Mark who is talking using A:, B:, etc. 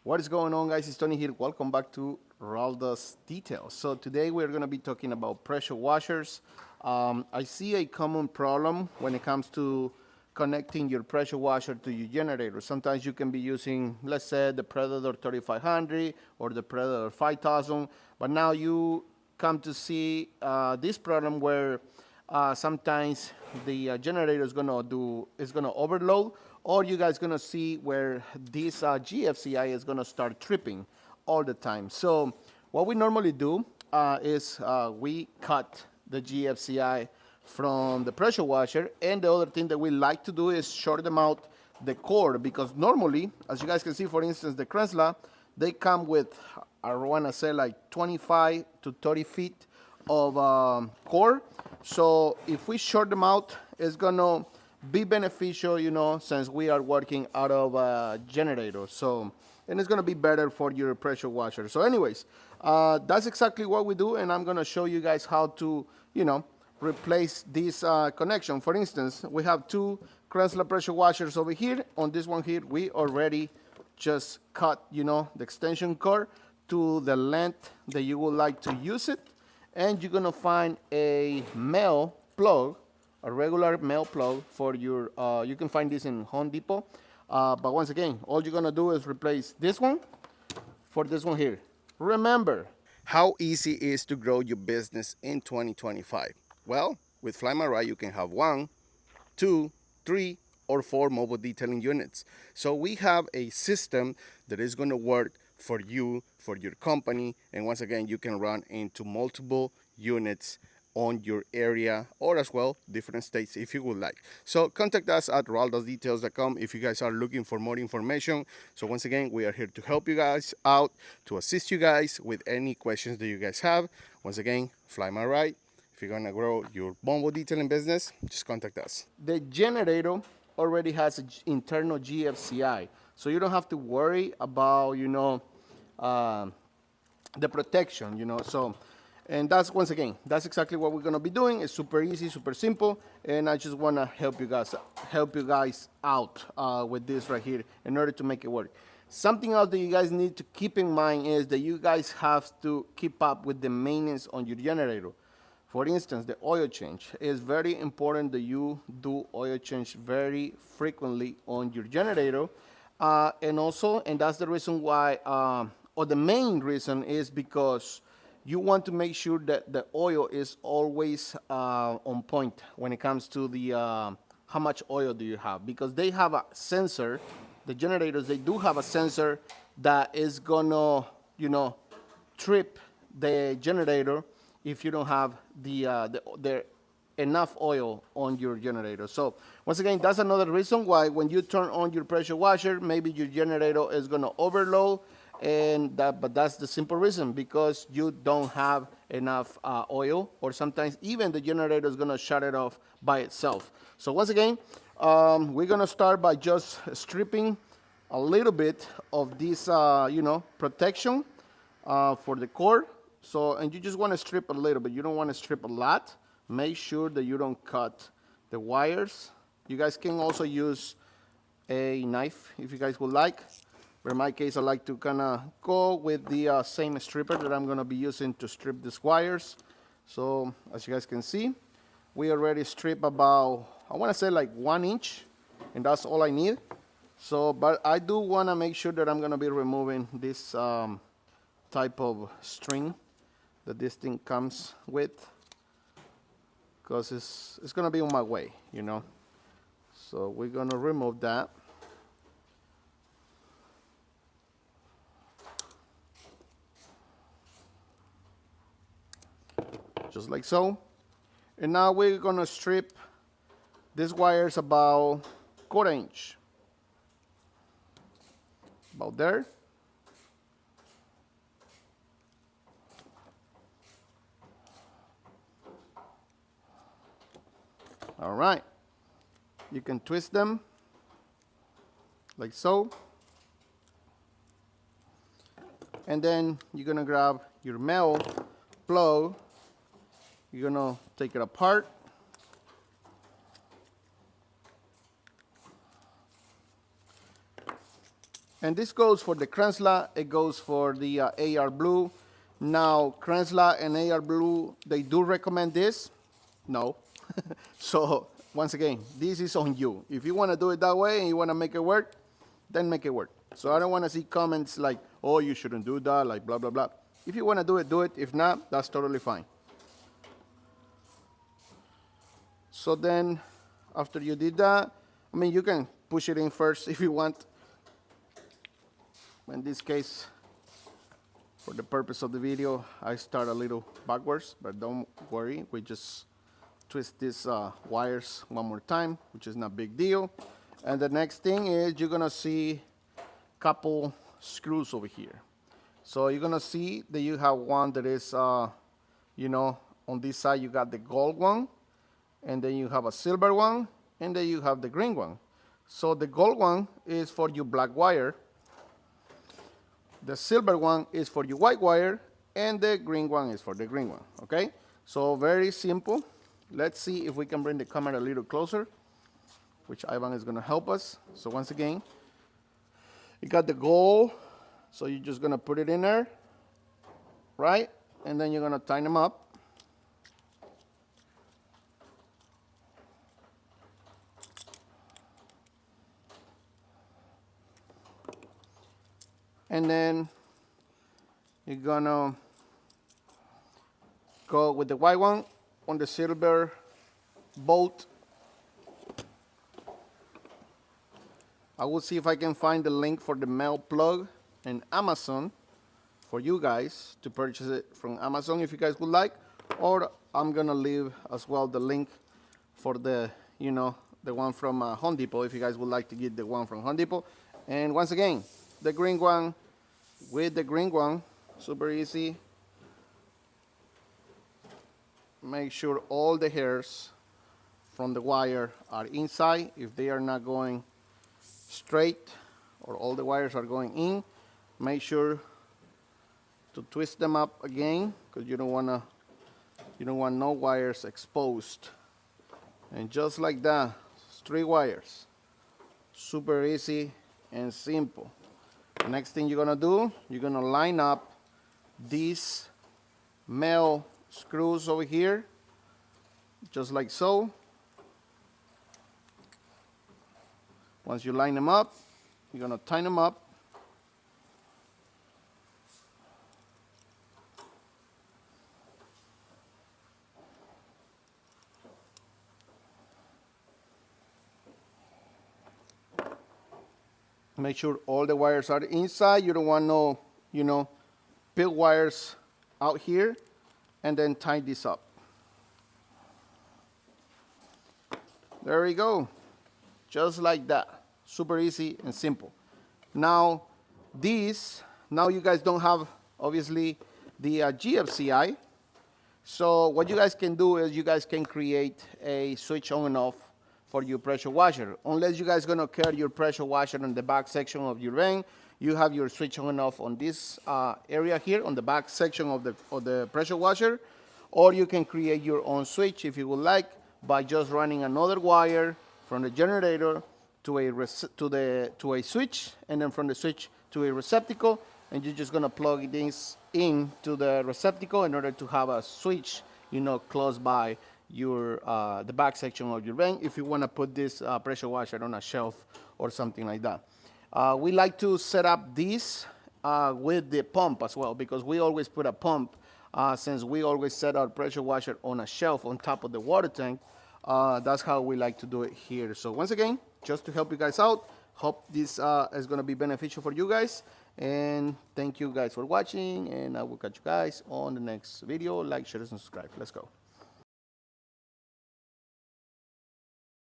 A: What is going on, guys? It's Tony here. Welcome back to Ralda's Details. So today we're going to be talking about pressure washers. I see a common problem when it comes to connecting your pressure washer to your generator. Sometimes you can be using, let's say, the Predator 3500 or the Predator 5000, but now you come to see this problem where sometimes the generator is gonna overload, or you guys gonna see where this GFCI is gonna start tripping all the time. So what we normally do is we cut the GFCI from the pressure washer, and the other thing that we like to do is short them out the cord, because normally, as you guys can see, for instance, the Krenza, they come with, I want to say, like 25 to 30 feet of cord. So if we short them out, it's gonna be beneficial, since we are working out of a generator. So, and it's gonna be better for your pressure washer. So anyways, that's exactly what we do, and I'm gonna show you guys how to, replace this connection. For instance, we have two Krenza pressure washers over here. On this one here, we already just cut, the extension cord to the length that you would like to use it. And you're gonna find a male plug, a regular male plug for your, you can find this in Home Depot. But once again, all you're gonna do is replace this one for this one here. Remember how easy it is to grow your business in 2025. Well, with Fly My Ride, you can have 1, 2, 3, or 4 mobile detailing units. So we have a system that is going to work for you, for your company, and once again, you can run into multiple units on your area, or as well different states if you would like. So contact us at raldasdetails.com if you guys are looking for more information. So once again, we are here to help you guys out, to assist you guys with any questions that you guys have. Once again, Fly My Ride. If you're gonna grow your mobile detailing business, just contact us. The generator already has an internal GFCI, so you don't have to worry about, the protection, So, and that's, once again, that's exactly what we're gonna be doing. It's super easy, super simple, and I just wanna help you guys out with this right here in order to make it work. Something else that you guys need to keep in mind is that you guys have to keep up with the maintenance on your generator. For instance, the oil change. Is very important that you do oil change very frequently on your generator. And that's the reason why, or the main reason is because you want to make sure that the oil is always on point when it comes to the how much oil do you have, because they have a sensor. The generators, they do have a sensor that is gonna, trip the generator if you don't have the enough oil on your generator. So once again, that's another reason why when you turn on your pressure washer, maybe your generator is gonna overload, but that's the simple reason, because you don't have enough oil, or sometimes even the generator is gonna shut it off by itself. So once again, we're gonna start by just stripping a little bit of this, protection for the cord. So, and you just want to strip a little bit. You don't want to strip a lot. Make sure that you don't cut the wires. You guys can also use a knife if you guys would like. But in my case, I like to kind of go with the same stripper that I'm going to be using to strip these wires. So, as you guys can see, we already stripped about, I want to say like 1 inch, and that's all I need. So, but I do want to make sure that I'm going to be removing this type of string that this thing comes with, because it's gonna be on my way, So we're gonna remove that. Just like so. And now we're gonna strip these wires about 1/4 inch. About there. All right, you can twist them like so, and then you're gonna grab your male plug. You're gonna take it apart, And this goes for the Krensla, it goes for the AR Blue. Now, Krensla and AR Blue, they do recommend this? No. So, once again, this is on you. If you want to do it that way and you want to make it work, then make it work. So I don't want to see comments like, oh, you shouldn't do that, like blah, blah, blah. If you want to do it, do it. If not, that's totally fine. So then, after you did that, I mean, you can push it in first if you want. In this case, for the purpose of the video, I start a little backwards, but don't worry, we just twist these wires one more time, which is not a big deal. And the next thing is you're gonna see a couple screws over here. So you're gonna see that you have one that is, you know, on this side you got the gold one, and then you have a silver one, and then you have the green one. So the gold one is for your black wire, the silver one is for your white wire, and the green one is for the green one, okay? So very simple. Let's see if we can bring the camera a little closer, which Ivan is gonna help us. So once again, you got the gold, so you're just gonna put it in there, right? And then you're gonna tighten them up. And then you're gonna go with the white one on the silver bolt. I will see if I can find the link for the male plug in Amazon for you guys to purchase it from Amazon if you guys would like, or I'm gonna leave as well the link for the, you know, the one from Home Depot if you guys would like to get the one from Home Depot. And once again, the green one, with the green one, super easy. Make sure all the hairs from the wire are inside. If they are not going straight or all the wires are going in, make sure to twist them up again, because you don't want no wires exposed. And just like that, 3 wires. Super easy and simple. The next thing you're gonna do, you're gonna line up these male screws over here, just like so. Once you line them up, you're gonna tighten them up. Make sure all the wires are inside. You don't want no, you know, big wires out here. And then tie this up. There we go. Just like that. Super easy and simple. Now, now you guys don't have, obviously, the GFCI. So what you guys can do is you guys can create a switch on and off for your pressure washer. Unless you guys gonna carry your pressure washer in the back section of your van, you have your switch on and off on this area here on the back section of the pressure washer, or you can create your own switch if you would like by just running another wire from the generator to a switch, and then from the switch to a receptacle, and you're just gonna plug this into the receptacle in order to have a switch, you know, close by your the back section of your van if you want to put this pressure washer on a shelf or something like that. We like to set up this with the pump as well, because we always put a pump since we always set our pressure washer on a shelf on top of the water tank. That's how we like to do it here. So once again, just to help you guys out, hope this is going to be beneficial for you guys, and thank you guys for watching, and I will catch you guys on the next video. Like, share, and subscribe. Let's go.